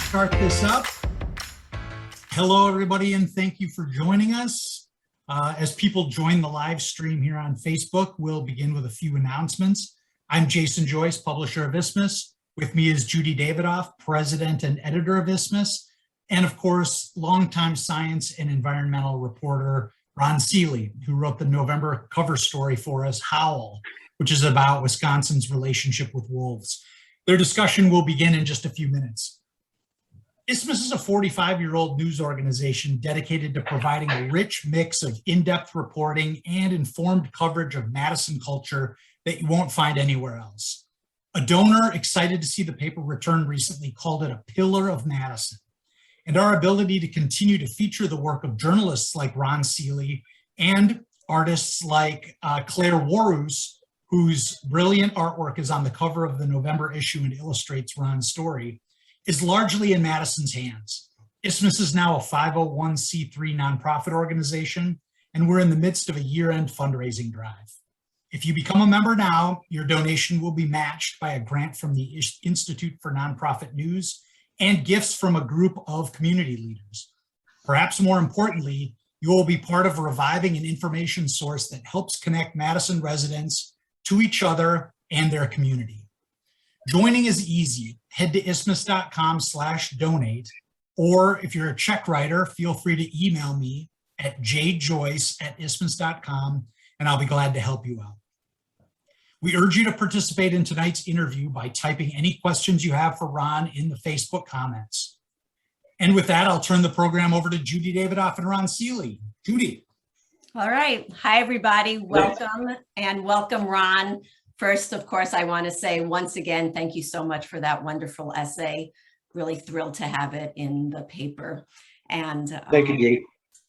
start this up. Hello, everybody, and thank you for joining us. As people join the live stream here on Facebook, we'll begin with a few announcements. I'm Jason Joyce, publisher of Isthmus. With me is Judith Davidoff, president and editor of Isthmus, and of course, longtime science and environmental reporter Ron Seeley, who wrote the November cover story for us, Howling, which is about Wisconsin's relationship with wolves. Their discussion will begin in just a few minutes. Isthmus is a 45-year-old news organization dedicated to providing a rich mix of in-depth reporting and informed coverage of Madison culture that you won't find anywhere else. A donor excited to see the paper return recently called it a pillar of Madison. And our ability to continue to feature the work of journalists like Ron Seeley and artists like Claire Warus, whose brilliant artwork is on the cover of the November issue and illustrates Ron's story, is largely in Madison's hands. Isthmus is now a 501c3 nonprofit organization, and we're in the midst of a year-end fundraising drive. If you become a member now, your donation will be matched by a grant from the Institute for Nonprofit News and gifts from a group of community leaders. Perhaps more importantly, you will be part of reviving an information source that helps connect Madison residents to each other and their community. Joining is easy. Head to isthmus.com/donate, or if you're a check writer, feel free to email me at jjoyce@isthmus.com, and I'll be glad to help you out. We urge you to participate in tonight's interview by typing any questions you have for Ron in the Facebook comments. And with that, I'll turn the program over to Judy Davidoff and Ron Seeley. Judy. All right. Hi, everybody. Welcome and welcome, Ron. First, of course, I want to say once again, thank you so much for that wonderful essay. Really thrilled to have it in the paper. And thank you, Judy.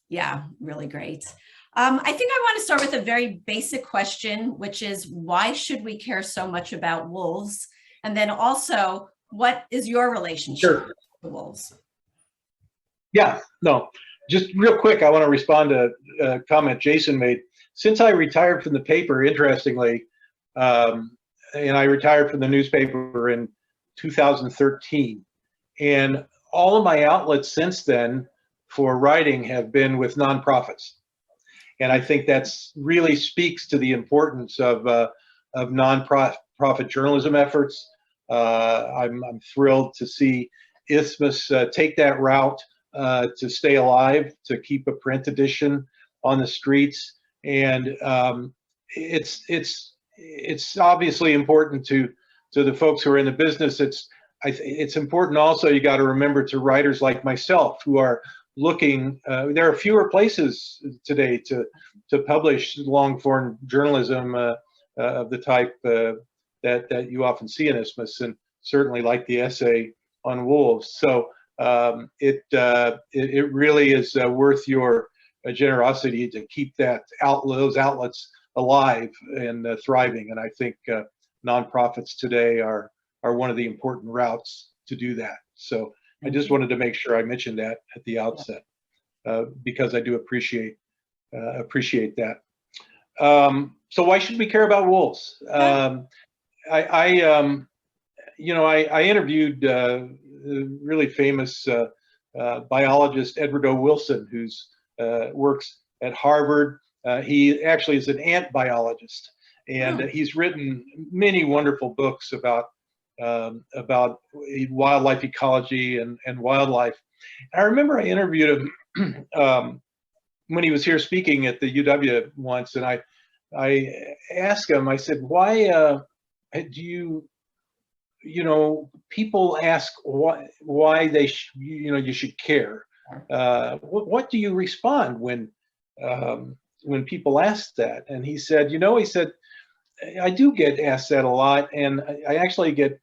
Yeah, really great. I think I want to start with a very basic question, which is why should we care so much about wolves? And then also, what is your relationship to wolves? Yeah, no, just real quick, I want to respond to a comment Jason made. Since I retired from the paper, interestingly, and I retired from the newspaper in 2013, and all of my outlets since then for writing have been with nonprofits. And I think that's really speaks to the importance of nonprofit journalism efforts. I'm thrilled to see Isthmus take that route to stay alive, to keep a print edition on the streets, and it's obviously important to the folks who are in the business. It's important also. You got to remember to writers like myself who are looking. There are fewer places today to publish long-form journalism of the type that you often see in Isthmus, and certainly like the essay on wolves. So it really is worth your generosity to keep those outlets alive and thriving. And I think nonprofits today are one of the important routes to do that. So I just wanted to make sure I mentioned that at the outset because I do appreciate that. So why should we care about wolves? I interviewed really famous biologist Edward O. Wilson, who's works at Harvard. He actually is an ant biologist, and he's written many wonderful books about wildlife ecology and wildlife. And I remember I interviewed him when he was here speaking at the UW once, and I asked him, I said, why do people ask why they you should care. What do you respond when people ask that? And he said, I do get asked that a lot, and I actually get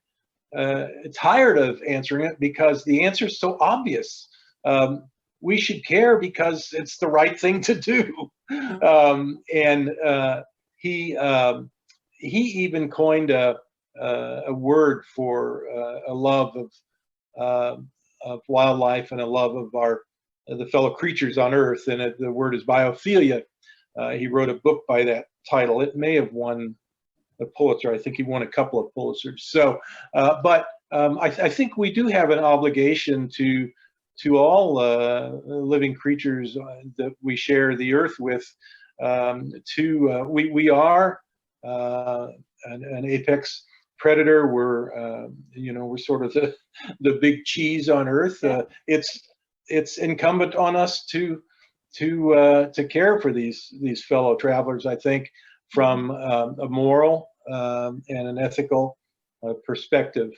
tired of answering it because the answer is so obvious. We should care because it's the right thing to do. He even coined a word for a love of wildlife and a love of the fellow creatures on Earth, and the word is biophilia. He wrote a book by that title. It may have won a Pulitzer. I think he won a couple of Pulitzers. So, but I think we do have an obligation to all living creatures that we share the earth with. We are an apex predator. We're sort of the big cheese on earth. It's incumbent on us to care for these fellow travelers, I think, from a moral and an ethical perspective.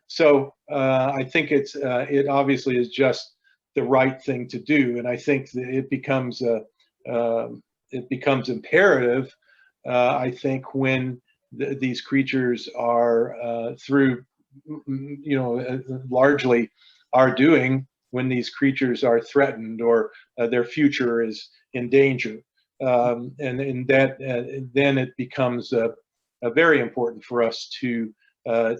So I think it obviously is just the right thing to do, and I think that it becomes imperative. I think when these creatures are through, largely our doing, when these creatures are threatened or their future is in danger, and that then it becomes very important for us to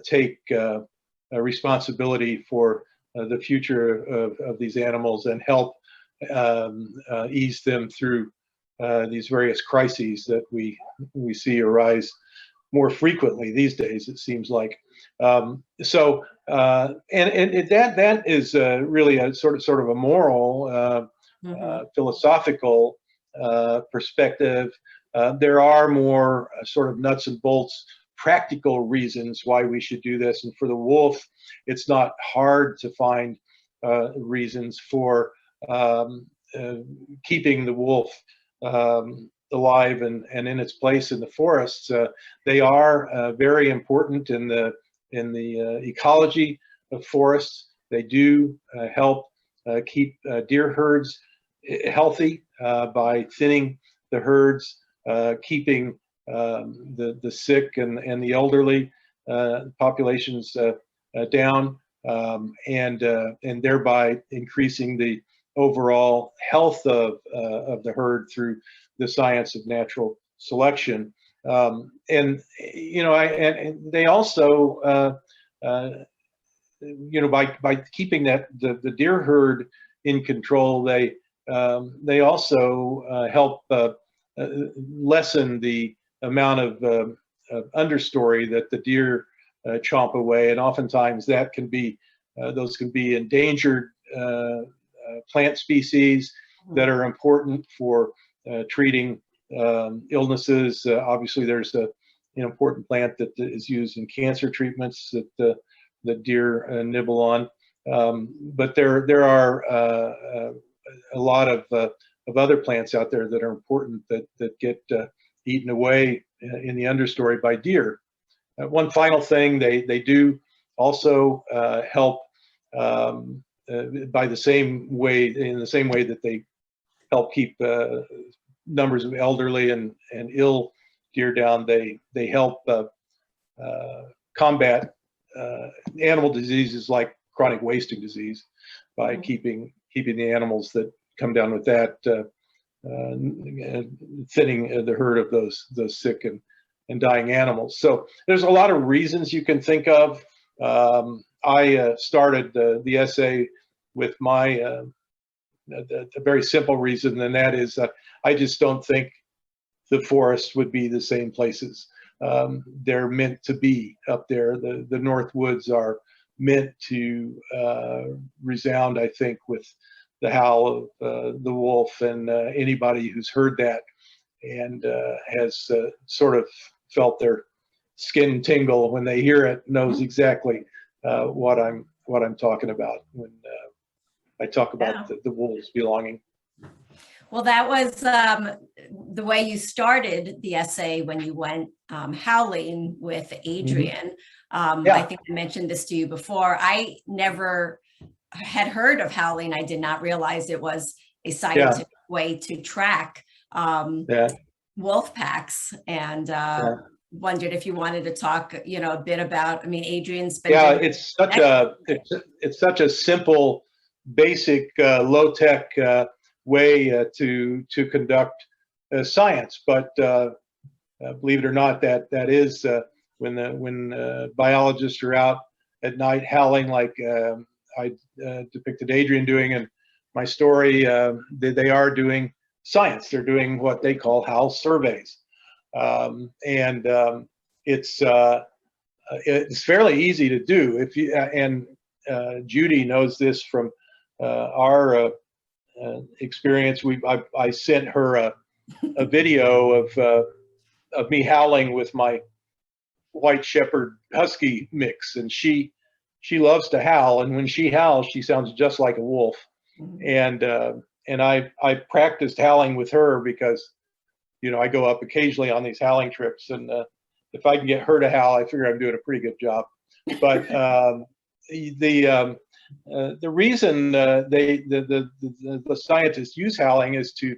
take a responsibility for the future of these animals and help ease them through these various crises that we see arise more frequently these days, it seems like. And that is really a sort of a moral, philosophical perspective. There are more sort of nuts and bolts practical reasons why we should do this. And for the wolf, it's not hard to find reasons for keeping the wolf alive and in its place in the forests. They are very important in the ecology of forests. They do help keep deer herds healthy by thinning the herds, keeping the sick and the elderly populations down, and thereby increasing the overall health of the herd through the science of natural selection. And they also, by keeping the deer herd in control, they also help lessen the amount of understory that the deer chomp away, and oftentimes that can be those can be endangered plant species that are important for treating illnesses. Obviously, there's an important plant that is used in cancer treatments that the deer nibble on. But there are a lot of other plants out there that are important that get eaten away in the understory by deer. One final thing, they do also help by the same way, in the same way that they help keep numbers of elderly and ill deer down. They help combat animal diseases like chronic wasting disease by keeping the animals that come down with that, thinning the herd of those sick and dying animals. So there's a lot of reasons you can think of. I started the essay with a very simple reason, and that is that I just don't think the forests would be the same places they're meant to be up there. The North Woods are meant to resound, I think, with the howl of the wolf, and anybody who's heard that and has sort of felt their skin tingle when they hear it knows exactly what I'm talking about when I talk about the wolves belonging. Well, that was the way you started the essay when you went howling with Adrian. I think I mentioned this to you before. I never had heard of howling. I did not realize it was a scientific way to track wolf packs, and wondered if you wanted to talk, a bit about. I mean, Adrian's been. Yeah, it's such a simple, basic, low tech way to conduct science, but believe it or not, that is when biologists are out at night howling like I depicted Adrian doing in my story. They are doing science. They're doing what they call howl surveys, and it's it's fairly easy to do. If you and Judy knows this from our experience. I sent her a video of me howling with my white shepherd husky mix, and she loves to howl, and when she howls she sounds just like a wolf. And I practiced howling with her because I go up occasionally on these howling trips, and if I can get her to howl, I figure I'm doing a pretty good job. But the reason the scientists use howling is to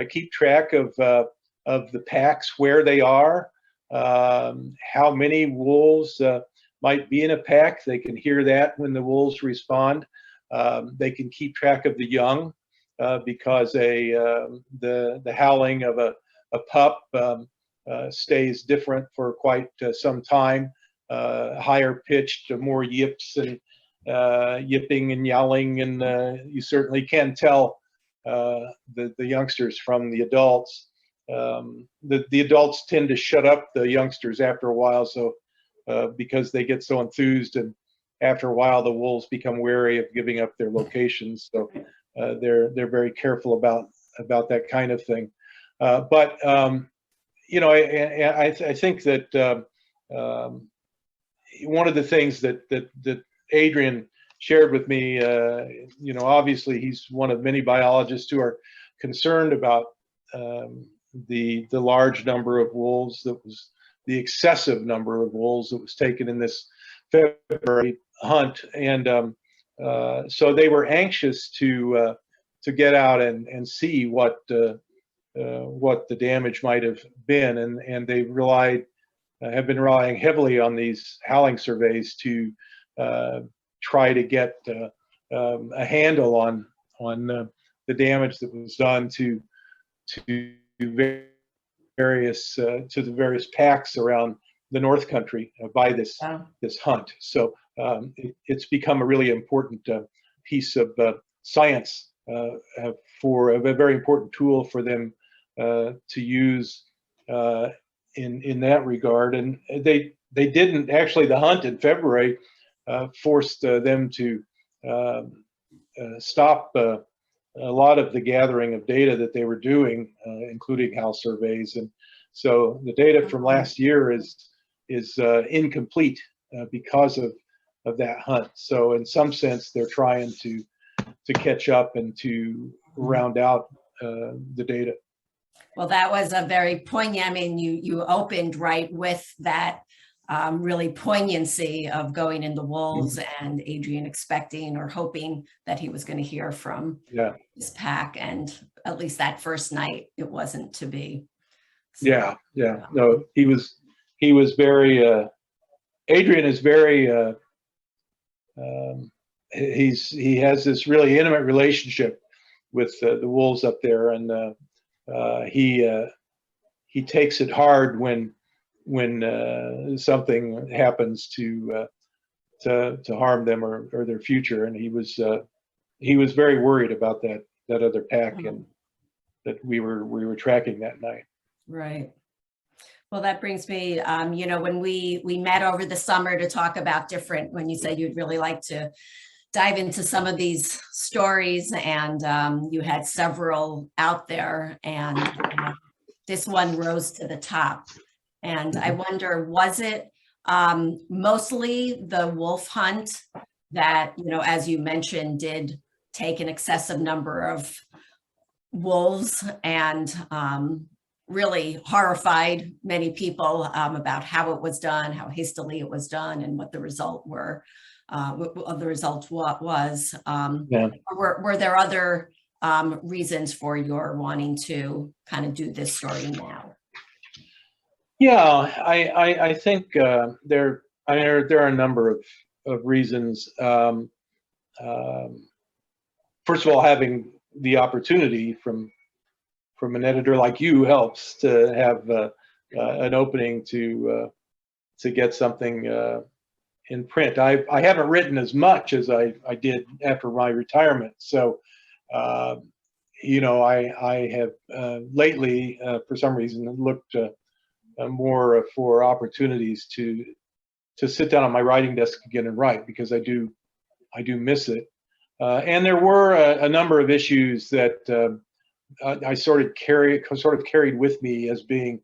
keep track of the packs, where they are, how many wolves might be in a pack. They can hear that when the wolves respond. They can keep track of the young because the howling of a pup stays different for quite some time, higher pitched, more yips and yipping and yowling, and you certainly can tell the youngsters from the adults. The adults tend to shut up the youngsters after a while, so because they get so enthused, and after a while the wolves become wary of giving up their locations. So they're very careful about that kind of thing. But I think that one of the things that Adrian shared with me, obviously he's one of many biologists who are concerned about the large number of wolves the excessive number of wolves that was taken in this February hunt, and so they were anxious to get out and see what the damage might have been, and they have been relying heavily on these howling surveys to try to get a handle on the damage that was done to the various packs around the North Country by this hunt. So it's become a really important piece of science, for a very important tool for them to use in that regard. And they didn't actually, the hunt in February forced them to stop a lot of the gathering of data that they were doing, including house surveys. And so the data from last year is incomplete because of that hunt. So in some sense, they're trying to catch up and to round out the data. Well, that was a very poignant. I mean, you opened right with that really poignancy of going in the wolves and Adrian expecting or hoping that he was going to hear from his pack, and at least that first night it wasn't to be. So, No, he was very Adrian is very he has this really intimate relationship with the wolves up there, and he takes it hard when something happens to harm them or their future. And he was very worried about that other pack and that we were tracking that night. Right. Well, that brings me, when we met over the summer to talk about when you said you'd really like to dive into some of these stories, and you had several out there, and this one rose to the top. And I wonder, was it mostly the wolf hunt that, as you mentioned, did take an excessive number of wolves and really horrified many people about how it was done, how hastily it was done, and what the result was? Were there other reasons for your wanting to kind of do this story now? Yeah, I think there are a number of reasons. First of all, having the opportunity from an editor like you helps to have an opening to get something in print. I haven't written as much as I did after my retirement, so I have lately, for some reason, looked more for opportunities to to sit down on my writing desk again and write, because I do miss it. And there were a number of issues that I sort of carried with me as being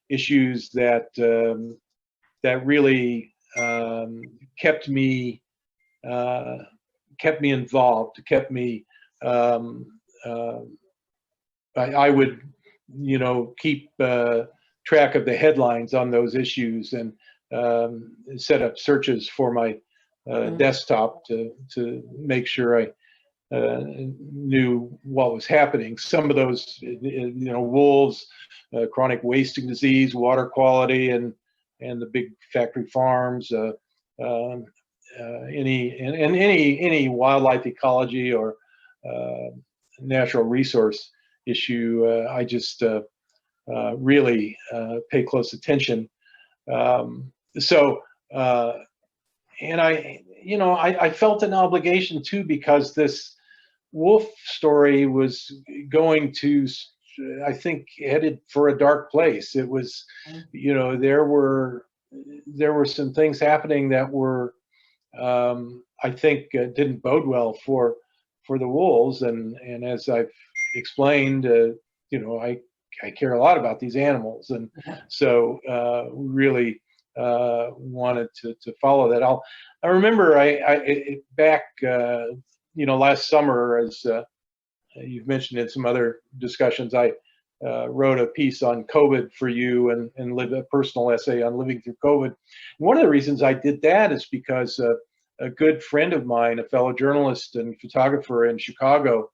issues that that really kept me involved, kept me. I would, keep track of the headlines on those issues and set up searches for my desktop to make sure I knew what was happening. Some of those, wolves, chronic wasting disease, water quality, and the big factory farms, any wildlife ecology or natural resource issue, I just really pay close attention. And I felt an obligation too, because this wolf story was going to, I think, headed for a dark place. It was, there were some things happening that were, I think, didn't bode well for the wolves. And as I've explained, I care a lot about these animals, and so really wanted to follow that. I remember back last summer, as you've mentioned in some other discussions, I wrote a piece on COVID for you and lived a personal essay on living through COVID. And one of the reasons I did that is because a good friend of mine, a fellow journalist and photographer in Chicago,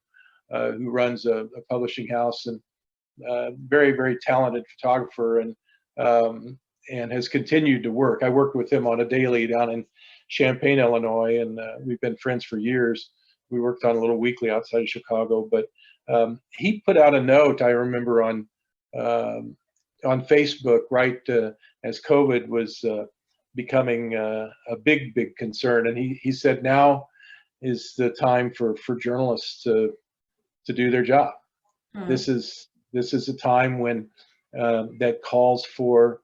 who runs a publishing house, and very, very talented photographer, and has continued to work. I worked with him on a daily down in Champaign, Illinois, and we've been friends for years. We worked on a little weekly outside of Chicago, but he put out a note, I remember, on Facebook, right as COVID was becoming a big, big concern, and he said, now is the time for journalists to do their job. This is a time when that calls for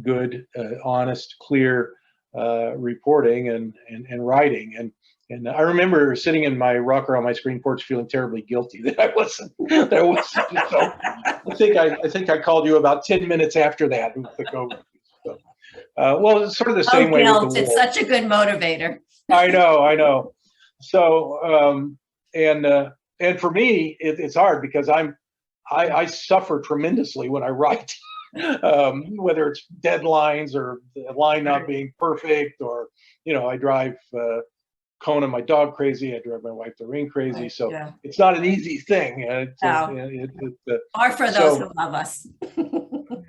good, honest, clear reporting and writing. And I remember sitting in my rocker on my screen porch, feeling terribly guilty that I wasn't. So I think I called you about 10 minutes after that with the COVID. So, well, it's sort of the same way with the wolf. It's such a good motivator. I know. So and for me, it's hard because I suffer tremendously when I write, whether it's deadlines or the line not being perfect, or I drive Kona, my dog, crazy. I drive my wife Doreen crazy. So it's not an easy thing. Or for those who love us.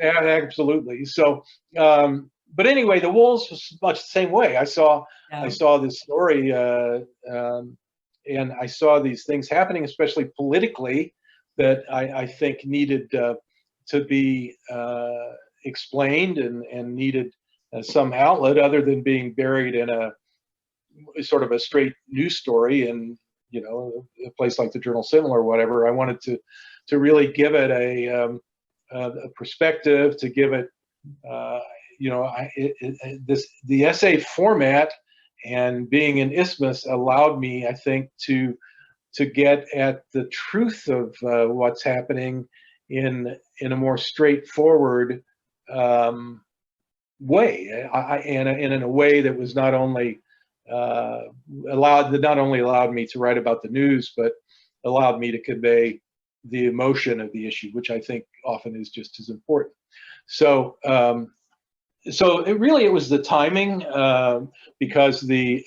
Yeah, absolutely. So, but anyway, the wolves was much the same way. I saw this story, and I saw these things happening, especially politically, that I think needed to be explained and needed some outlet other than being buried in a sort of a straight news story in a place like the Journal Sentinel or whatever. I wanted to really give it a perspective, to give it the essay format, and being in Isthmus allowed me, I think, to get at the truth of what's happening in a more straightforward way, and in a way that was not only allowed me to write about the news, but allowed me to convey the emotion of the issue, which I think often is just as important. So it was the timing, because the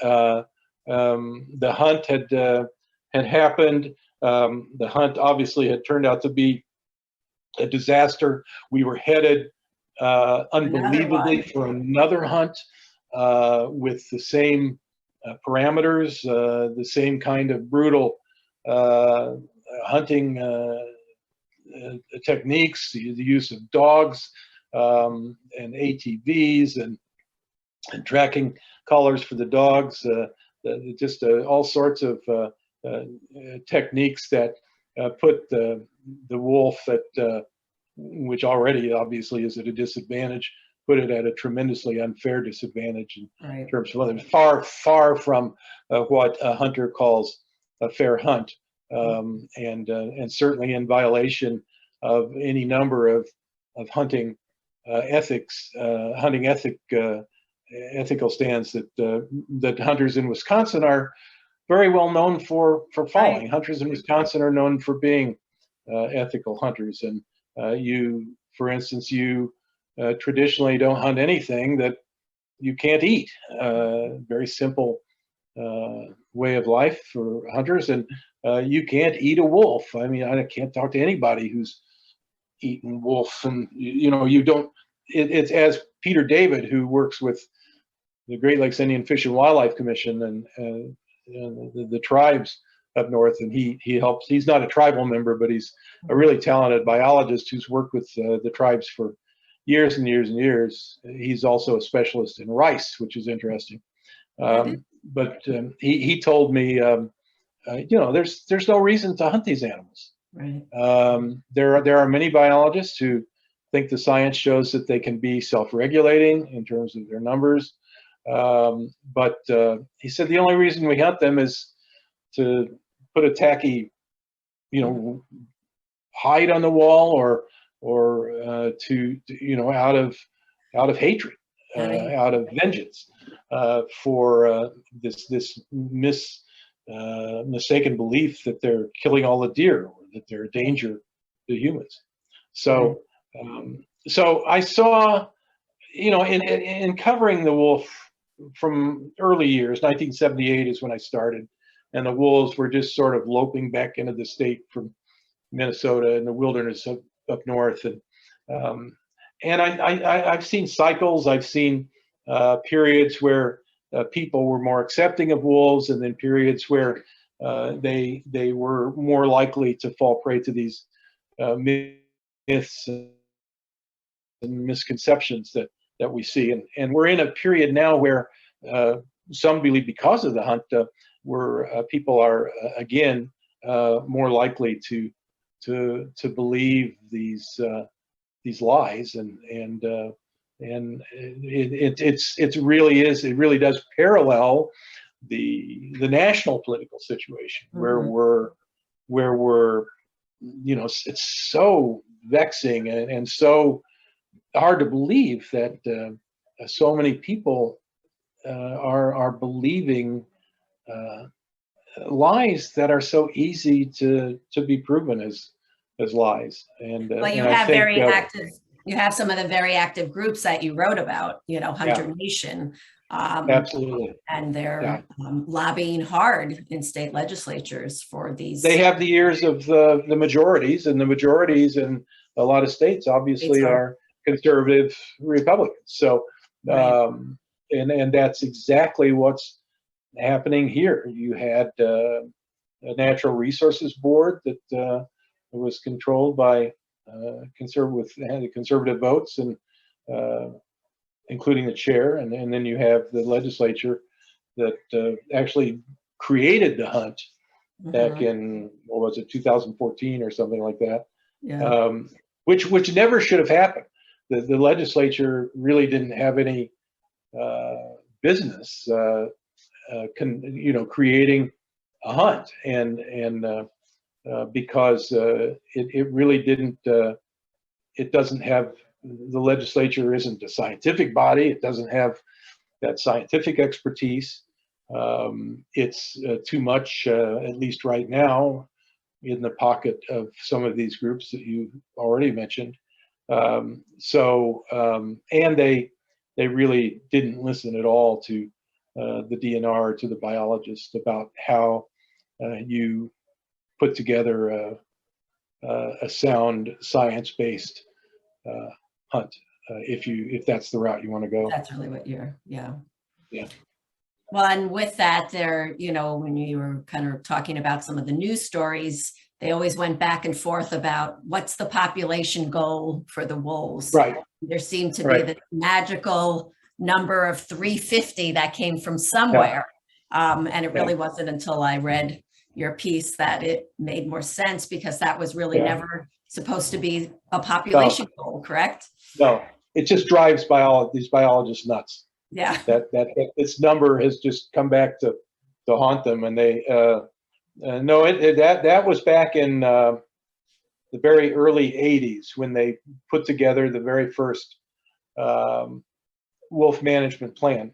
hunt had happened. The hunt obviously had turned out to be a disaster. We were headed unbelievably for another hunt with the same parameters, the same kind of brutal hunting techniques, the use of dogs and ATVs and tracking collars for the dogs, just all sorts of techniques that put the wolf at, which already obviously is at a disadvantage, put it at a tremendously unfair disadvantage in Right. terms of others, far from what a hunter calls a fair hunt, and certainly in violation of any number of hunting ethics, ethical stands that hunters in Wisconsin are very well known for following. Right. Hunters in Wisconsin are known for being ethical hunters, and you, for instance, you traditionally don't hunt anything that you can't eat. Very simple way of life for hunters, and you can't eat a wolf. I mean, I can't talk to anybody who's eaten wolf, and you don't. It's as Peter David, who works with the Great Lakes Indian Fish and Wildlife Commission and the tribes up north, and he helps. He's not a tribal member, but he's a really talented biologist who's worked with the tribes for years and years and years. He's also a specialist in rice, which is interesting. But he told me, there's no reason to hunt these animals. Right. There are many biologists who think the science shows that they can be self-regulating in terms of their numbers. But he said the only reason we hunt them is to put a tacky, hide on the wall, or to out of hatred, out of vengeance, for this mistaken belief that they're killing all the deer, or that they're a danger to humans. So I saw, in covering the wolf from early years, 1978 is when I started, and the wolves were just sort of loping back into the state from Minnesota and the wilderness up north, and I've seen cycles. I've seen periods where people were more accepting of wolves, and then periods where they were more likely to fall prey to these myths and misconceptions that we see. And we're in a period now where some believe, because of the hunt, where people are again more likely to believe these lies, and it really does parallel the national political situation, where we're it's so vexing and so hard to believe that so many people are believing lies that are so easy to be proven as lies. And Well, you and I have think, very active. You have some of the very active groups that you wrote about. Hunter Nation. Absolutely. And they're lobbying hard in state legislatures for these. They have the ears of the majorities, and the majorities in a lot of states obviously are conservative Republicans. So, and that's exactly what's happening here. You had a natural resources board that was controlled by conservative votes, and including the chair, and then you have the legislature that actually created the hunt back in, what was it, 2014 or something like that. Which never should have happened. The legislature really didn't have any business creating a hunt, and because it really didn't. It doesn't have. The legislature isn't a scientific body. It doesn't have that scientific expertise. It's too much, at least right now, in the pocket of some of these groups that you already mentioned. And they really didn't listen at all to the DNR, to the biologists, about how you put together a sound science-based hunt, if that's the route you want to go. That's really what Well, and with that, when you were kind of talking about some of the news stories, they always went back and forth about what's the population goal for the wolves. Right. There seemed to be the magical number of 350 that came from somewhere. And it really wasn't until I read your piece that it made more sense, because that was really never supposed to be a population goal, correct? No, it just drives these biologists nuts. Yeah. That this number has just come back to haunt them, and they no, that was back in the very early 80s when they put together the very first wolf management plan.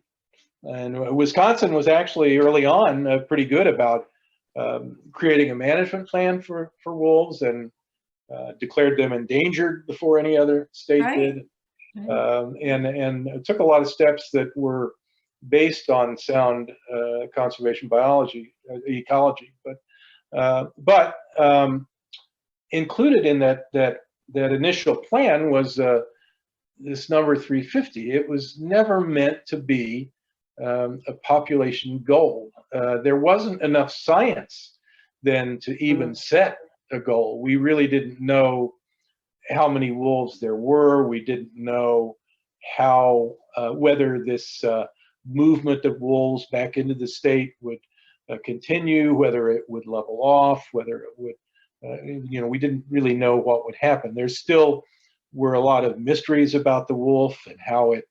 And Wisconsin was actually early on pretty good about creating a management plan for wolves, and declared them endangered before any other state did. And it took a lot of steps that were based on sound conservation biology, ecology. But included in that initial plan was this number 350. It was never meant to be a population goal. There wasn't enough science then to even set a goal. We really didn't know how many wolves there were. We didn't know how whether this movement of wolves back into the state would continue, whether it would level off, whether it would, we didn't really know what would happen. There still were a lot of mysteries about the wolf and how it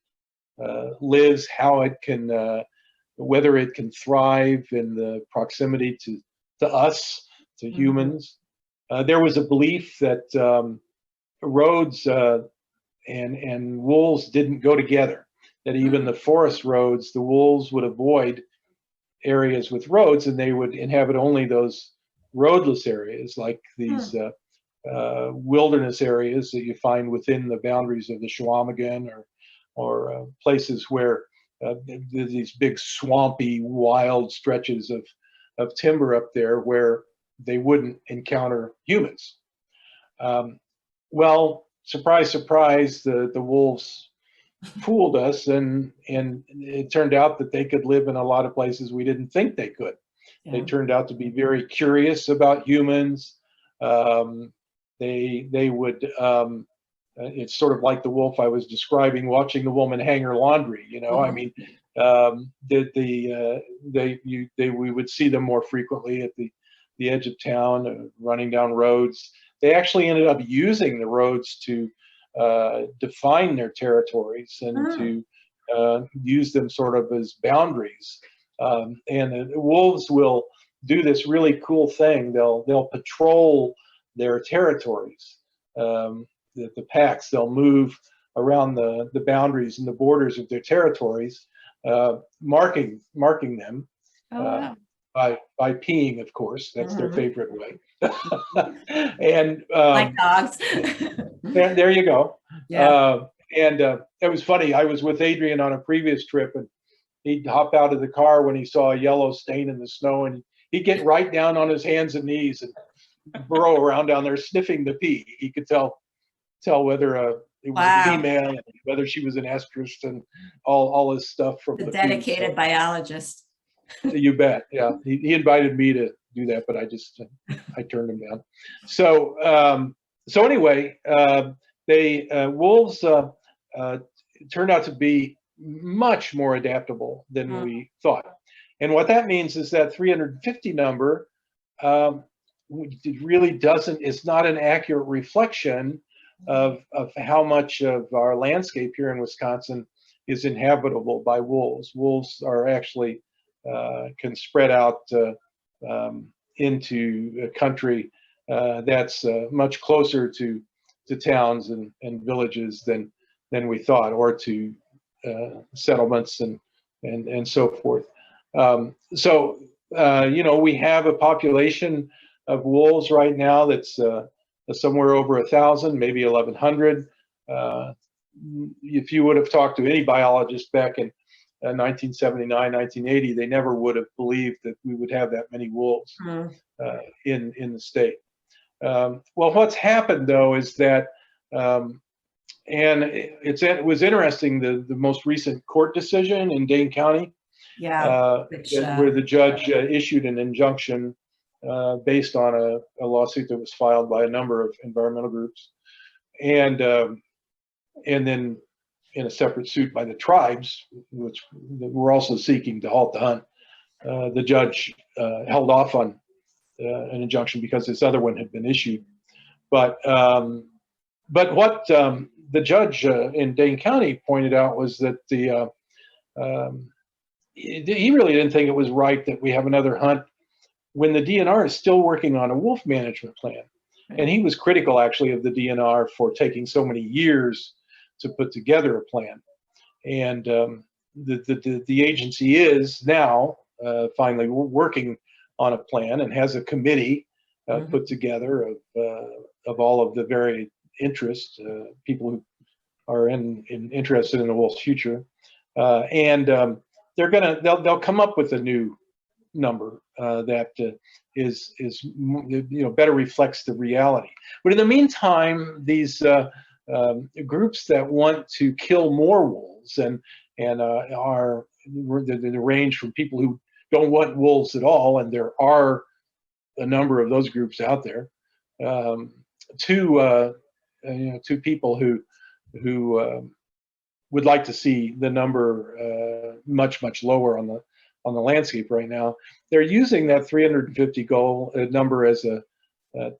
lives, how it can, whether it can thrive in the proximity to us, to humans. There was a belief that roads and wolves didn't go together, that even the forest roads, the wolves would avoid areas with roads, and they would inhabit only those roadless areas, like these wilderness areas that you find within the boundaries of the Chequamegon, or places where these big swampy, wild stretches of timber up there where they wouldn't encounter humans. Well, surprise, surprise, the wolves fooled us, and it turned out that they could live in a lot of places we didn't think they could. They turned out to be very curious about humans. They would, it's sort of like the wolf I was describing, watching the woman hang her laundry. I mean, we would see them more frequently at the edge of town, running down roads. They actually ended up using the roads to define their territories and to use them sort of as boundaries. And the wolves will do this really cool thing. They'll patrol their territories. The packs, they'll move around the boundaries and the borders of their territories, marking them. By peeing, of course. That's their favorite way. And like dogs. there you go. Yeah. It was funny. I was with Adrian on a previous trip, and he'd hop out of the car when he saw a yellow stain in the snow, and he'd get right down on his hands and knees and burrow around down there sniffing the pee. He could tell whether it was a female, and whether she was an estrus, and all this stuff from the dedicated pee. biologist. You bet. Yeah, he invited me to do that, but I turned him down. So anyway, wolves turned out to be much more adaptable than we thought. And what that means is that 350 number really it's not an accurate reflection of how much of our landscape here in Wisconsin is inhabitable by wolves. Wolves are actually can spread out into a country that's much closer to towns and villages than we thought, or to settlements and so forth. We have a population of wolves right now that's somewhere over 1,000, maybe 1,100. If you would have talked to any biologist back in 1979, 1980, they never would have believed that we would have that many wolves in the state. Well, what's happened though is that, and it was interesting, the most recent court decision in Dane County, where the judge issued an injunction based on a lawsuit that was filed by a number of environmental groups, and then in a separate suit by the tribes, which were also seeking to halt the hunt. The judge held off on an injunction because this other one had been issued. But what the judge in Dane County pointed out was that he really didn't think it was right that we have another hunt when the DNR is still working on a wolf management plan. And he was critical, actually, of the DNR for taking so many years to put together a plan. And the agency is now finally working on a plan and has a committee put together of all of the very interests, people who are interested in the wolf's future, and they'll come up with a new number that is better reflects the reality. But in the meantime, these groups that want to kill more wolves and are the range from people who don't want wolves at all, and there are a number of those groups out there, to people who would like to see the number much lower on the landscape right now. They're using that 350 goal number as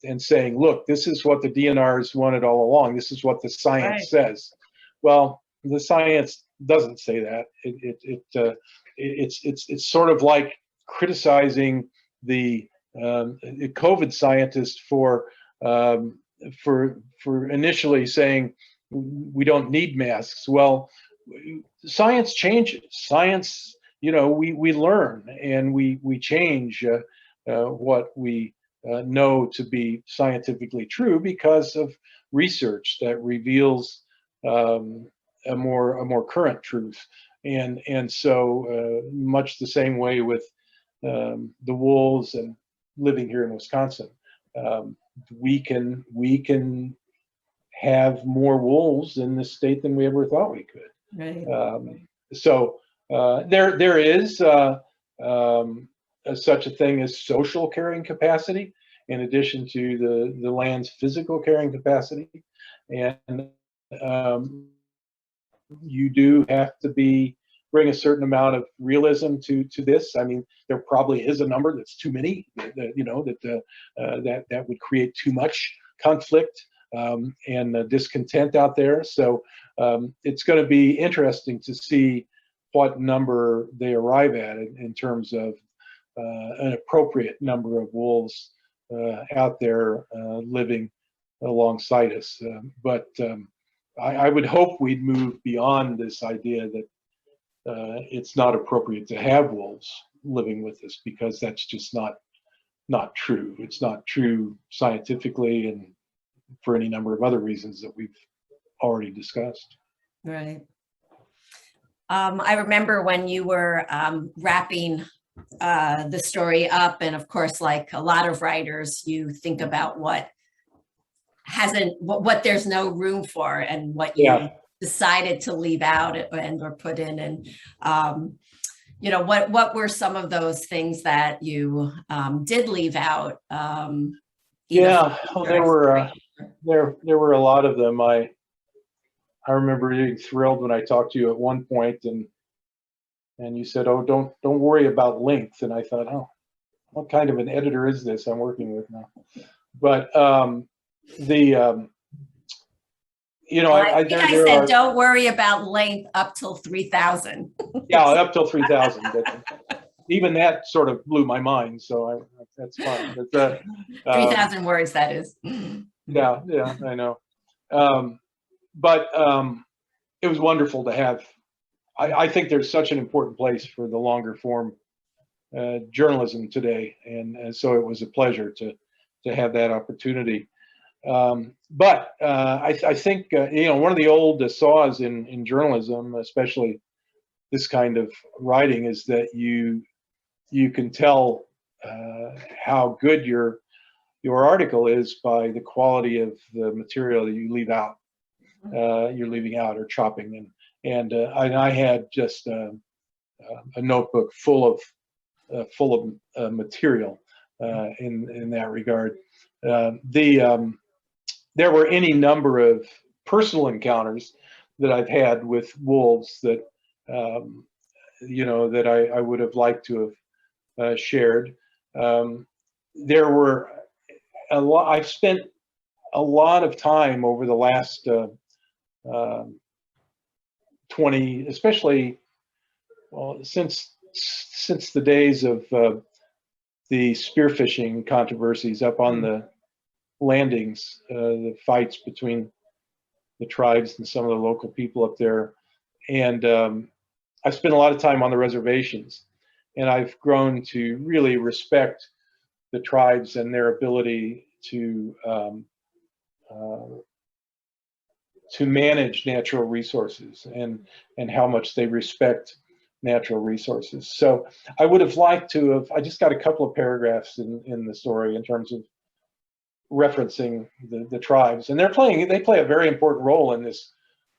and saying, look, this is what the DNRs wanted all along. This is what the science says. Well, the science doesn't say that. It's sort of like criticizing the COVID scientists for initially saying we don't need masks. Well, science changes. Science, we learn and we change what we know to be scientifically true because of research that reveals a more current truth. And so much the same way with the wolves and living here in Wisconsin, we can have more wolves in this state than we ever thought we could. Right. So there is such a thing as social carrying capacity, in addition to the land's physical carrying capacity, and you do have to bring a certain amount of realism to this. I mean, there probably is a number that's too many, that would create too much conflict and discontent out there. So it's going to be interesting to see what number they arrive at in terms of an appropriate number of wolves out there living alongside us. But I would hope we'd move beyond this idea that it's not appropriate to have wolves living with us, because that's just not true. It's not true scientifically and for any number of other reasons that we've already discussed. Right. I remember when you were wrapping the story up, and of course, like a lot of writers, you think about what there's no room for and what you decided to leave out or put in. And what were some of those things that you did leave out? There were a lot of them. I remember being thrilled when I talked to you at one point, and you said, "Oh, don't worry about length." And I thought, "Oh, what kind of an editor is this I'm working with now?" But I said, "Don't worry about length up till 3,000." Yeah, up till 3,000. But even that sort of blew my mind. So that's fine. But 3,000 words, that is. Yeah, I know. But it was wonderful to have. I think there's such an important place for the longer form journalism today, and so it was a pleasure to have that opportunity. But I think one of the old saws in journalism, especially this kind of writing, is that you can tell how good your article is by the quality of the material that you leave out. You're leaving out or chopping, and I had just a notebook full of material in that regard. There were any number of personal encounters that I've had with wolves that that I would have liked to have shared. There were a lot. I've spent a lot of time over the last 20, especially, well, since the days of the spearfishing controversies up on the landings, the fights between the tribes and some of the local people up there. And I've spent a lot of time on the reservations, and I've grown to really respect the tribes and their ability to manage natural resources and how much they respect natural resources. So I would have liked to have, I just got a couple of paragraphs in the story in terms of referencing the tribes, and they play a very important role in this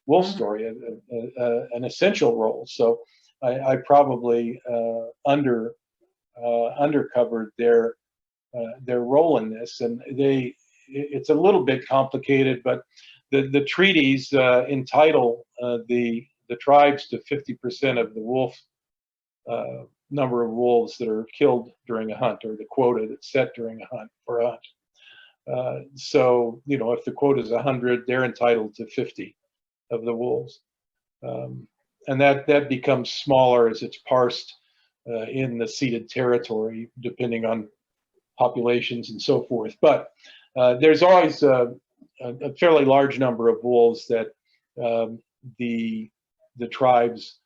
wolf story, an essential role. So I probably undercovered their role in this, and it's a little bit complicated, but the treaties entitle the tribes to 50% of the wolf number of wolves that are killed during a hunt, or the quota that's set during a hunt for a hunt. So, if the quota is 100, they're entitled to 50 of the wolves. And that becomes smaller as it's parsed in the ceded territory, depending on populations and so forth. But there's always a fairly large number of wolves that the tribes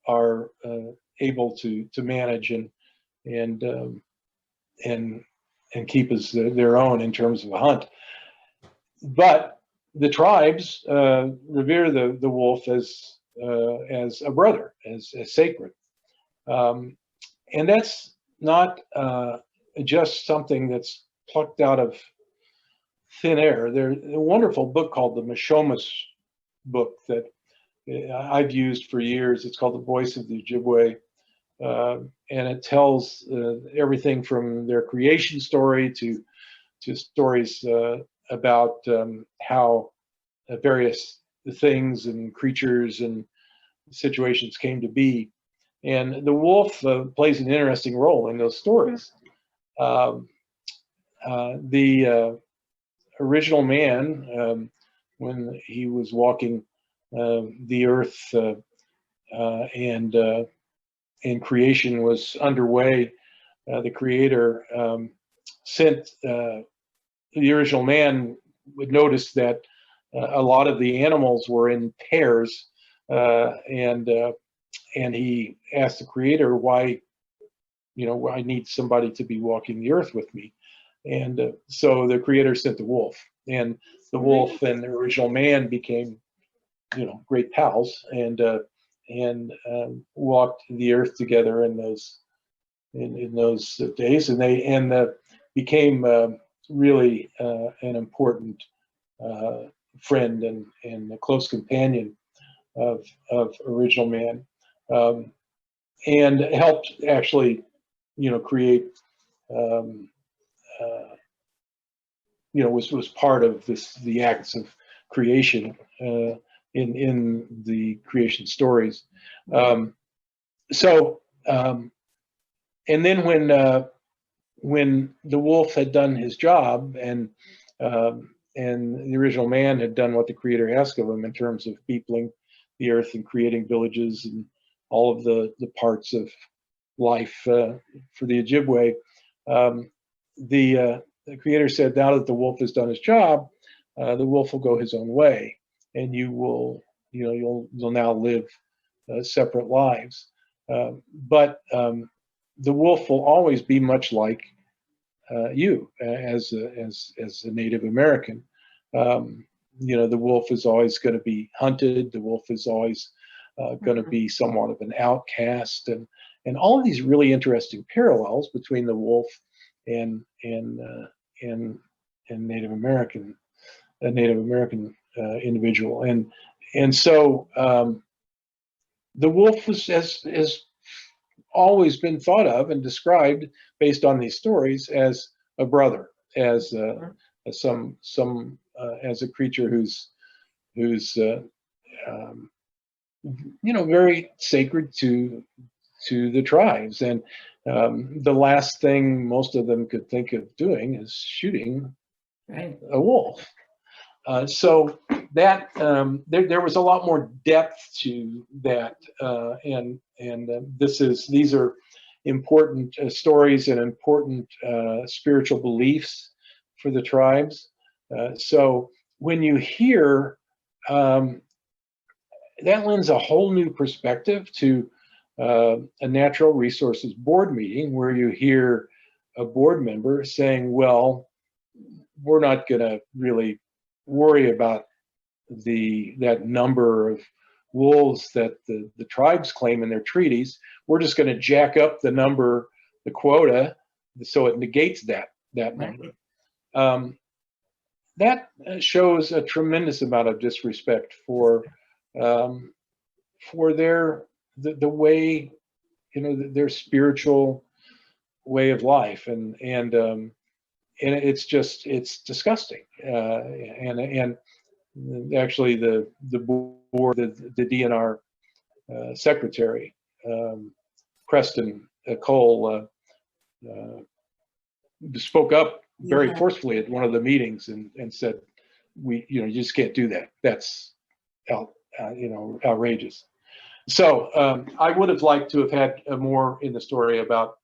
are able to manage and keep as their own in terms of a hunt. But the tribes revere the wolf as a brother, as sacred, and that's not just something that's plucked out of thin air. There's a wonderful book called the Mishomis book that I've used for years. It's called The Voice of the Ojibwe. And it tells everything from their creation story to stories about how various things and creatures and situations came to be. And the wolf plays an interesting role in those stories. The original man, when he was walking the earth and creation was underway, the creator sent the original man would notice that a lot of the animals were in pairs, and he asked the creator, why I need somebody to be walking the earth with me. And so the creator sent the wolf, and the wolf and the original man became great pals, and walked the earth together in those days, and they became really an important friend and a close companion of original man, and helped actually create was part of the acts of creation in the creation stories. And then when the wolf had done his job, and the original man had done what the creator asked of him in terms of peopling the earth and creating villages and all of the parts of life for the Ojibwe, the creator said, now that the wolf has done his job, the wolf will go his own way, and you'll now live separate lives. But the wolf will always be much like you as a Native American. The wolf is always going to be hunted. The wolf is always going to be somewhat of an outcast, and all of these really interesting parallels between the wolf and Native American individual, and so the wolf has always been thought of and described based on these stories as a brother, as a creature who's very sacred to the tribes, and the last thing most of them could think of doing is shooting a wolf. So that there was a lot more depth to that, and these are important stories and important spiritual beliefs for the tribes. So when you hear that lends a whole new perspective to a natural resources board meeting where you hear a board member saying, well, we're not going to really worry about that number of wolves that the tribes claim in their treaties. We're just going to jack up the number, the quota, so it negates that number. That shows a tremendous amount of disrespect for the way, their spiritual way of life, and it's disgusting. And actually the board, the DNR secretary, Preston Cole, spoke up very forcefully at one of the meetings and said, you just can't do that. That's outrageous. So I would have liked to have had more in the story about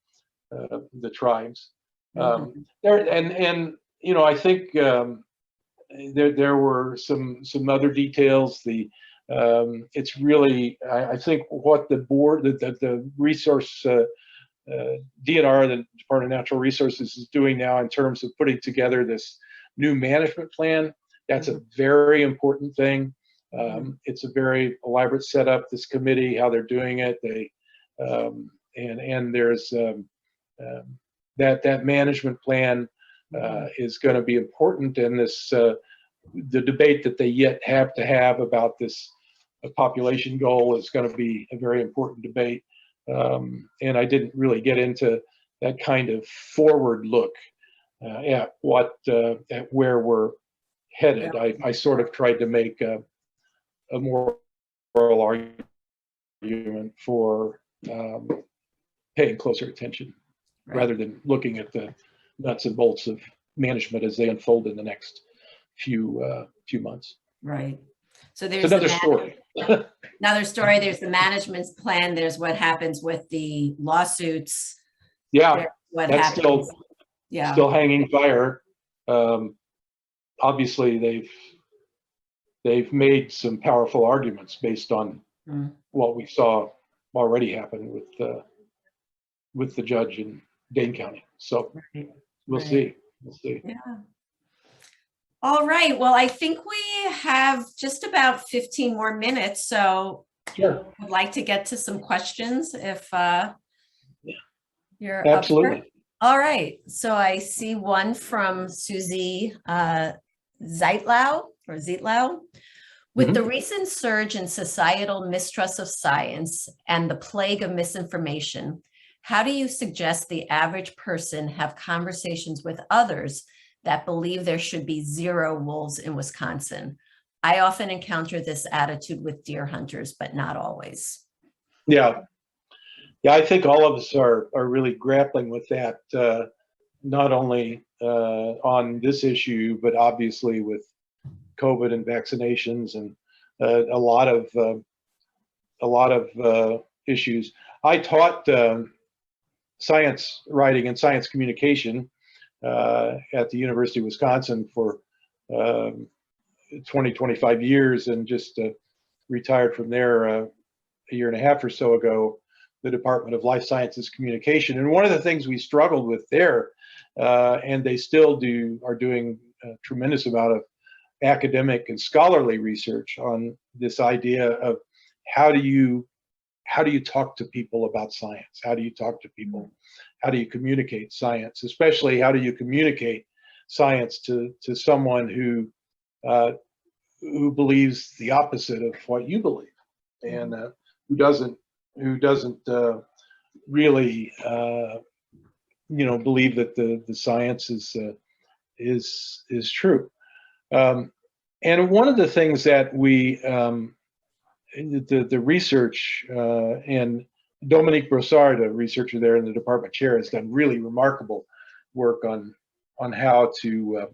the tribes. I think there were some other details. It's really, I think what the board, the resource DNR, the Department of Natural Resources, is doing now in terms of putting together this new management plan. That's a very important thing. It's a very elaborate setup, this committee, how they're doing it. And there's that management plan is going to be important, and the debate that they yet have to have about this population goal is going to be a very important debate. And I didn't really get into that kind of forward look at where we're headed. I sort of tried to make a moral argument for paying closer attention, rather than looking at the nuts and bolts of management as they unfold in the next few months. Right. So there's another story. Another story. There's the management plan. There's what happens with the lawsuits. Yeah, what that's happens. Still hanging fire. Obviously, they've made some powerful arguments based on what we saw already happen with the judge in Dane County. So we'll see. Yeah. All right. Well, I think we have just about 15 more minutes. So sure. I'd like to get to some questions if you're absolutely. Up for it. All right. So I see one from Susie Zeitlau. With the recent surge in societal mistrust of science and the plague of misinformation, how do you suggest the average person have conversations with others that believe there should be 0 wolves in Wisconsin? I often encounter this attitude with deer hunters, but not always. Yeah, I think all of us are really grappling with that, not only on this issue, but obviously with COVID and vaccinations and a lot of issues. I taught science writing and science communication at the University of Wisconsin for 25 years, and just retired from there a year and a half or so ago, the Department of Life Sciences Communication. And one of the things we struggled with there, and they still are doing a tremendous amount of academic and scholarly research on this idea of how do you talk to people about science? How do you talk to people? How do you communicate science? Especially, how do you communicate science to someone who believes the opposite of what you believe, and who doesn't really believe that the science is true. And one of the things that we the research, and Dominique Brossard, a researcher there in the department chair, has done really remarkable work on how to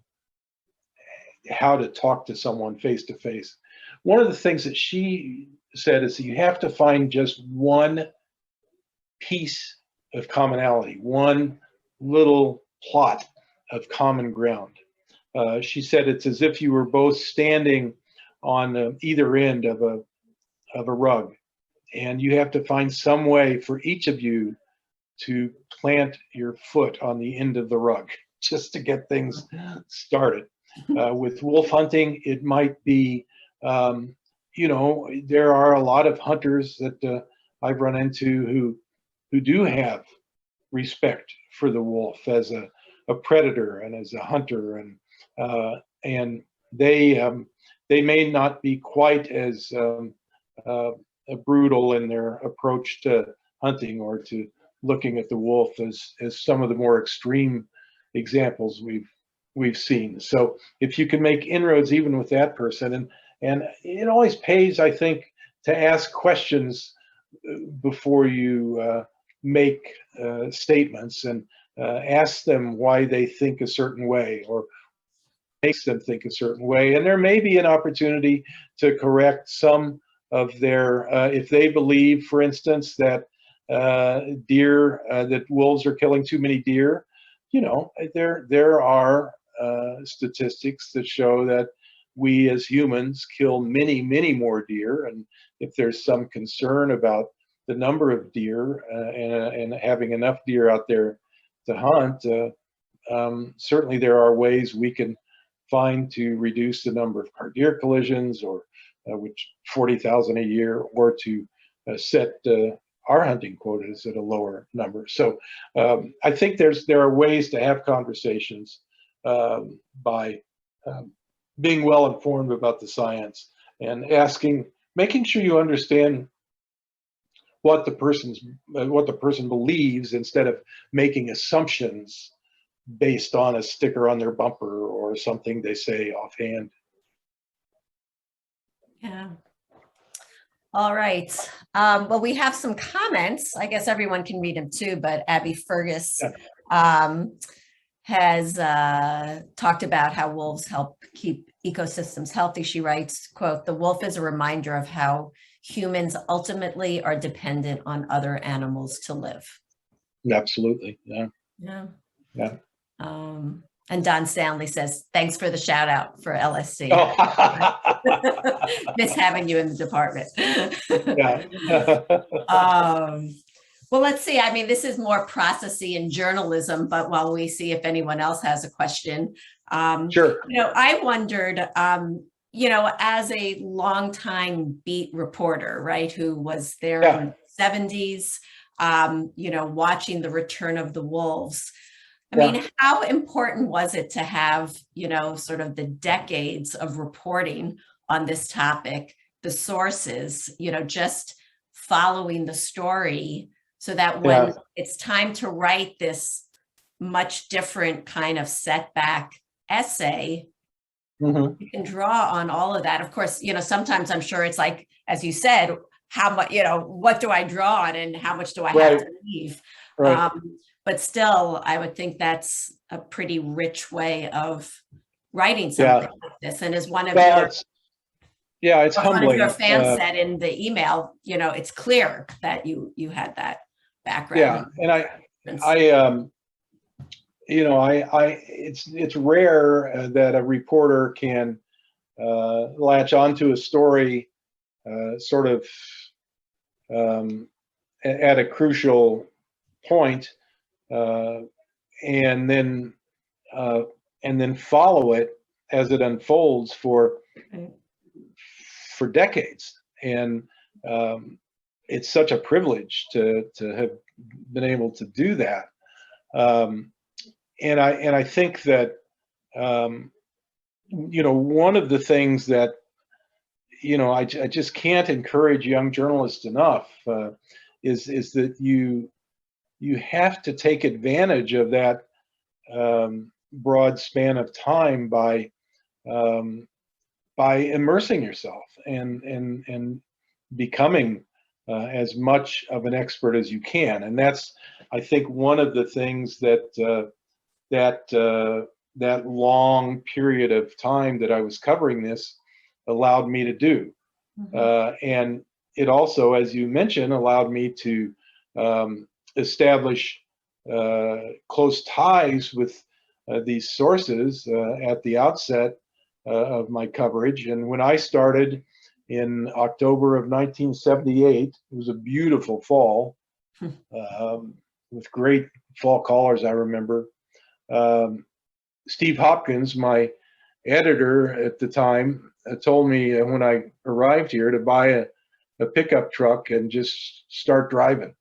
how to talk to someone face to face. One of the things that she said is that you have to find just one piece of commonality, one little plot of common ground. She said it's as if you were both standing on either end of a rug, and you have to find some way for each of you to plant your foot on the end of the rug just to get things started. With wolf hunting, it might be, there are a lot of hunters that I've run into who do have respect for the wolf as a predator and as a hunter, and they may not be quite as brutal in their approach to hunting or to looking at the wolf as some of the more extreme examples we've seen. So if you can make inroads even with that person, and it always pays, I think, to ask questions before you make statements, and ask them why they think a certain way or makes them think a certain way. And there may be an opportunity to correct some of their, if they believe, for instance, that that wolves are killing too many deer. There are statistics that show that we as humans kill many, many more deer. And if there's some concern about the number of deer and having enough deer out there to hunt, certainly there are ways we can find to reduce the number of car deer collisions, or which 40,000 a year, or to set our hunting quotas at a lower number. So I think there are ways to have conversations by being well informed about the science and making sure you understand what the person believes, instead of making assumptions based on a sticker on their bumper or something they say offhand. Yeah. All right. Well, we have some comments. I guess everyone can read them too, but Abby Fergus has talked about how wolves help keep ecosystems healthy. She writes, quote, "The wolf is a reminder of how humans ultimately are dependent on other animals to live." Absolutely. Yeah. Yeah. Yeah. And Don Stanley says, "Thanks for the shout out for LSC. Miss having you in the department." Well, let's see. I mean, this is more processy in journalism, but while we see if anyone else has a question, Sure. I wondered, as a longtime beat reporter, right, who was there in the 70s, watching the return of the wolves. I mean, how important was it to have, sort of the decades of reporting on this topic, the sources, just following the story, so that when it's time to write this much different kind of setback essay, you can draw on all of that. Of course, sometimes I'm sure it's like, as you said, how much, what do I draw on and how much do I have to leave? Right. But still, I would think that's a pretty rich way of writing something like this. And as one of it's humbling. One of your fans said in the email, it's clear that you had that background. Yeah, and it's rare that a reporter can latch onto a story sort of at a crucial point, and then follow it as it unfolds for decades. And it's such a privilege to have been able to do that. And I think that one of the things that I just can't encourage young journalists enough is that you have to take advantage of that broad span of time by immersing yourself and becoming as much of an expert as you can. And that's, I think, one of the things that that long period of time that I was covering this allowed me to do. And it also, as you mentioned, allowed me to establish close ties with these sources at the outset of my coverage. And when I started in October of 1978, it was a beautiful fall with great fall colors, I remember. Steve Hopkins, my editor at the time, told me when I arrived here to buy a pickup truck and just start driving.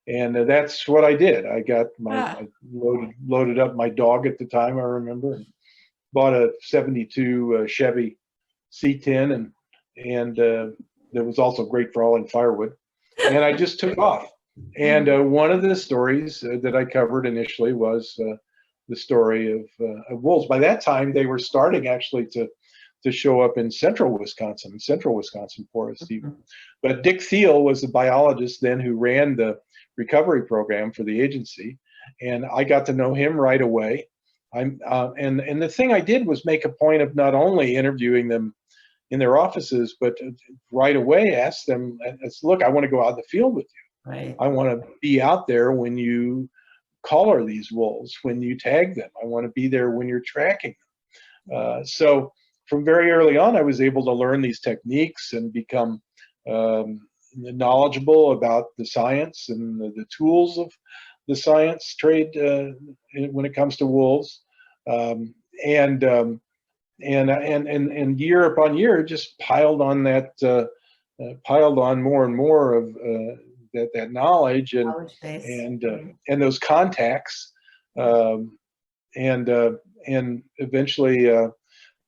And that's what I did. I got I loaded up my dog at the time, I remember, and bought a 72 Chevy C10, and that was also great for hauling firewood. And I just took off. And one of the stories that I covered initially was the story of wolves. By that time, they were starting actually to show up in central Wisconsin forests even. But Dick Thiel was the biologist then who ran the recovery program for the agency, and I got to know him right away. And the thing I did was make a point of not only interviewing them in their offices, but right away ask them, look, I want to go out in the field with you. Right. I want to be out there when you collar these wolves, when you tag them. I want to be there when you're tracking them. So from very early on, I was able to learn these techniques and become knowledgeable about the science and the tools of the science trade when it comes to wolves. And year upon year, just piled on more and more of that knowledge and those contacts, and eventually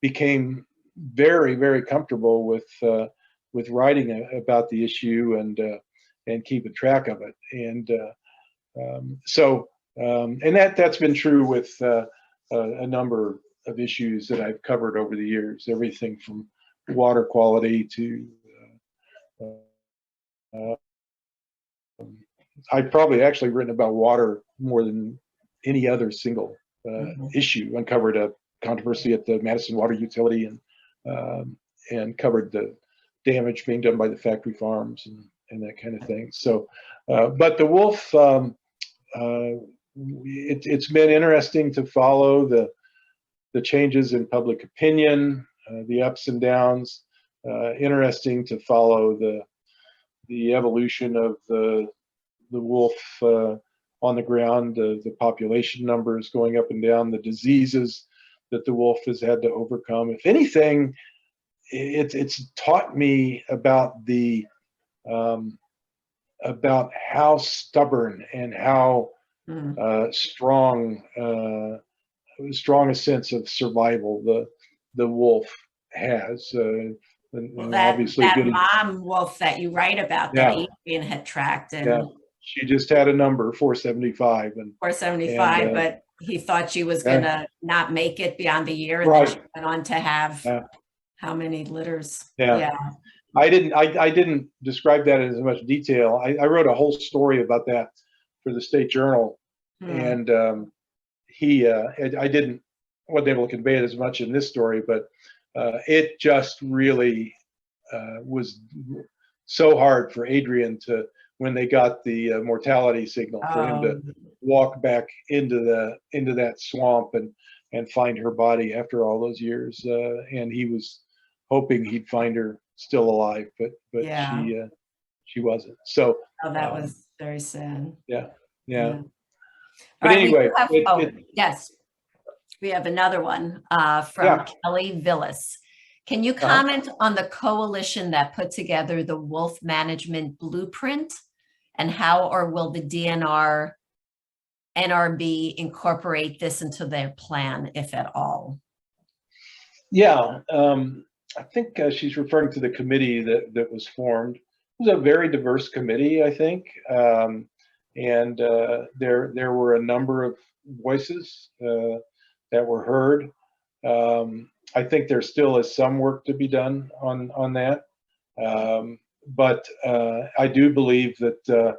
became very, very comfortable with writing about the issue and keeping track of it. And and that's been true with a number of issues that I've covered over the years, everything from water quality to I've probably actually written about water more than any other single issue. Uncovered a controversy at the Madison Water Utility and covered the damage being done by the factory farms and that kind of thing. So, but the wolf, it's been interesting to follow the changes in public opinion, the ups and downs. Interesting to follow the evolution of the wolf on the ground, the population numbers going up and down, the diseases that the wolf has had to overcome. If anything, it's taught me about about how stubborn and how strong a sense of survival the wolf has. Well, that mom wolf that you write about that Adrian had tracked, and she just had a number 475 and 475, but he thought she was gonna not make it beyond the year, and then she went on to have how many litters? I didn't describe that in as much detail. I wrote a whole story about that for the State Journal, and I wasn't able to convey it as much in this story, but it just really was so hard for Adrian to, when they got the mortality signal, for him to walk back into that swamp and find her body after all those years. And he was hoping he'd find her still alive, but she wasn't. So that was very sad. Yeah. But anyway, yes, we have another one from Kelly Villas. Can you comment on the coalition that put together the wolf management blueprint, and how or will the DNR NRB incorporate this into their plan, if at all? Yeah, I think she's referring to the committee that was formed. It was a very diverse committee, I think, and there were a number of voices that were heard. I think there still is some work to be done on that, but I do believe that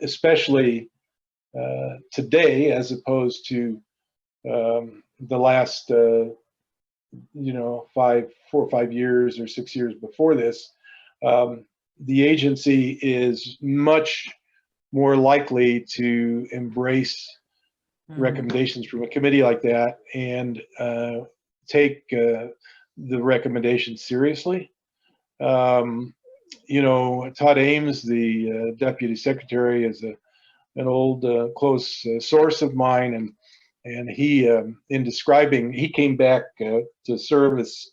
especially today, as opposed to the last, 4 or 5 years or 6 years before this, the agency is much more likely to embrace recommendations from a committee like that and take the recommendations seriously. Todd Ames, the deputy secretary, is an old close source of mine, and he, in describing, he came back to serve as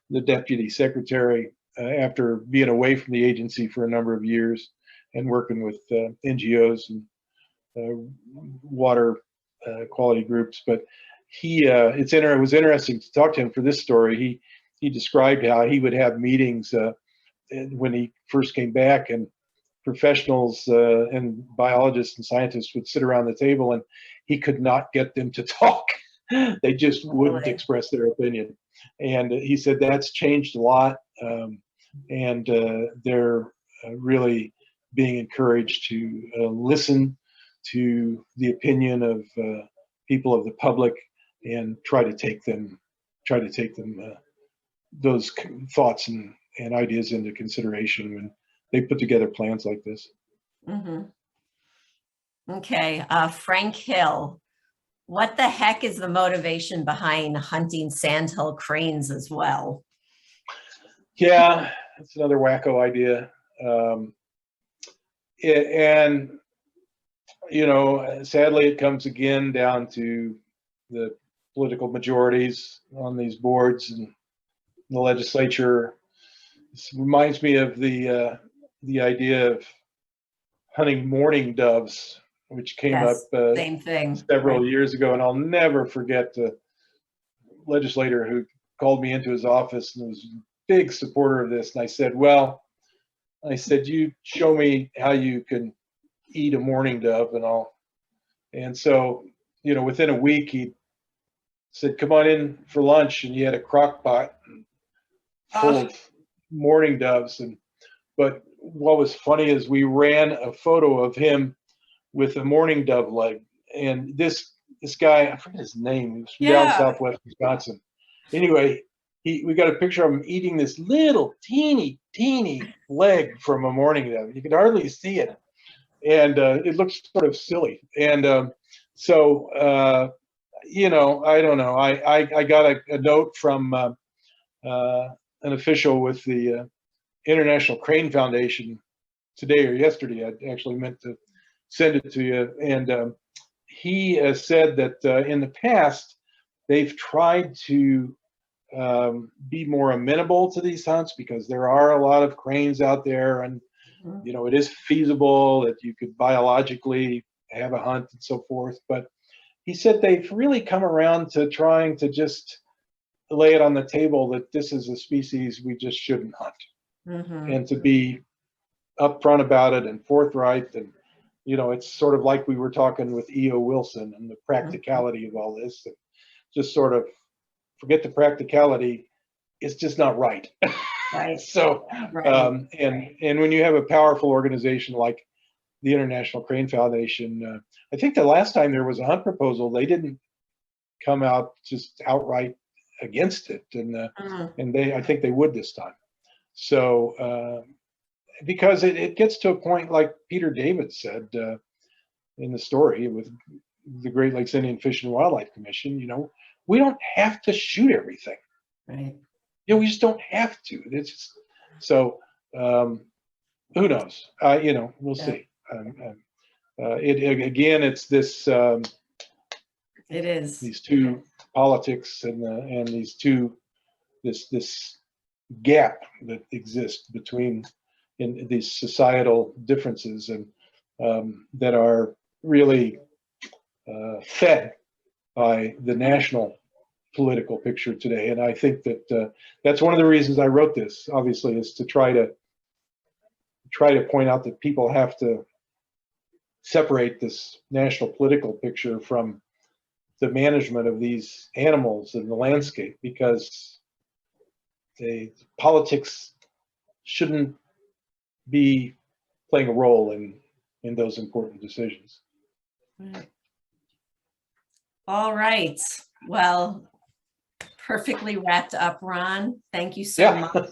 the deputy secretary after being away from the agency for a number of years and working with NGOs and water quality groups. But it was interesting to talk to him for this story. He described how he would have meetings when he first came back, and professionals and biologists and scientists would sit around the table, and he could not get them to talk. They just wouldn't express their opinion. And he said that's changed a lot, and they're really being encouraged to listen to the opinion of people of the public and try to take them those thoughts and ideas into consideration when they put together plans like this. Okay, Frank Hill, what the heck is the motivation behind hunting sandhill cranes as well? Yeah, that's another wacko idea. Sadly, it comes again down to the political majorities on these boards and the legislature. This reminds me of the idea of hunting mourning doves, which came up same thing. several years ago, and I'll never forget the legislator who called me into his office and was a big supporter of this. And I said, you show me how you can eat a mourning dove and all. And so, within a week, he said, come on in for lunch, and he had a crock pot full of mourning doves. But what was funny is we ran a photo of him with a mourning dove leg, and this guy, I forget his name, he was from down southwest Wisconsin. Anyway, we got a picture of him eating this little teeny leg from a mourning dove. You could hardly see it, and it looks sort of silly. And I don't know. I got a note from an official with the International Crane Foundation today or yesterday. I actually meant to send it to you. And he said that in the past, they've tried to be more amenable to these hunts because there are a lot of cranes out there, and it is feasible that you could biologically have a hunt and so forth. But he said they've really come around to trying to just lay it on the table that this is a species we just shouldn't hunt, and to be upfront about it and forthright. And it's sort of like we were talking with E.O. Wilson and the practicality of all this, and just sort of forget the practicality. It's just not right. Right. So, and when you have a powerful organization like the International Crane Foundation, I think the last time there was a hunt proposal, they didn't come out just outright against it, and I think they would this time. So, because it gets to a point, like Peter David said in the story with the Great Lakes Indian Fish and Wildlife Commission, we don't have to shoot everything. Right. We just don't have to. It's just, so who knows? We'll see. It's this. It is these two politics and these two this gap that exists between in these societal differences, and that are really fed by the national political picture today. And I think that that's one of the reasons I wrote this, obviously, is to try to point out that people have to separate this national political picture from the management of these animals in the landscape, because politics shouldn't be playing a role in those important decisions. Right. All right. Well, perfectly wrapped up, Ron. Thank you so much.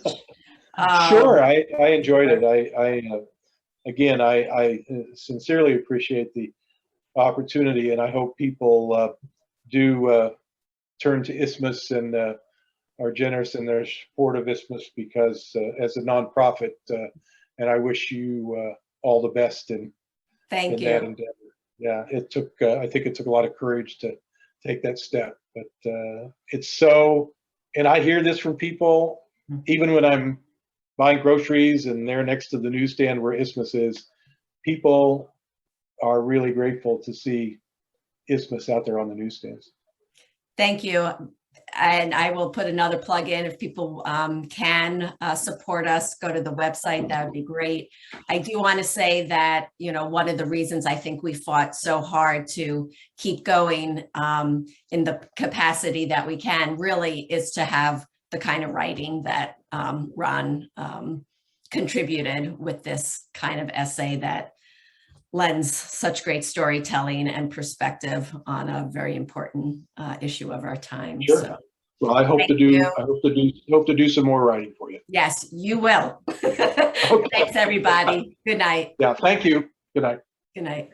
Sure, I enjoyed it. Again, I sincerely appreciate the opportunity, and I hope people do turn to Isthmus and are generous in their support of Isthmus, because as a nonprofit, and I wish you all the best in Thank that you. endeavor. Yeah, it took, I think it took a lot of courage to take that step, but it's so, and I hear this from people, even when I'm buying groceries and they're next to the newsstand where Isthmus is, people are really grateful to see Isthmus out there on the newsstands. Thank you. And I will put another plug in. If people can support us, go to the website, that would be great. I do want to say that, you know, one of the reasons I think we fought so hard to keep going in the capacity that we can really is to have the kind of writing that Ron contributed with this kind of essay that lends such great storytelling and perspective on a very important issue of our time. Sure. So, Well, I hope to do some more writing for you. yes, you will. Okay. Thanks, everybody. Good night. Yeah, thank you. Good night. Good night.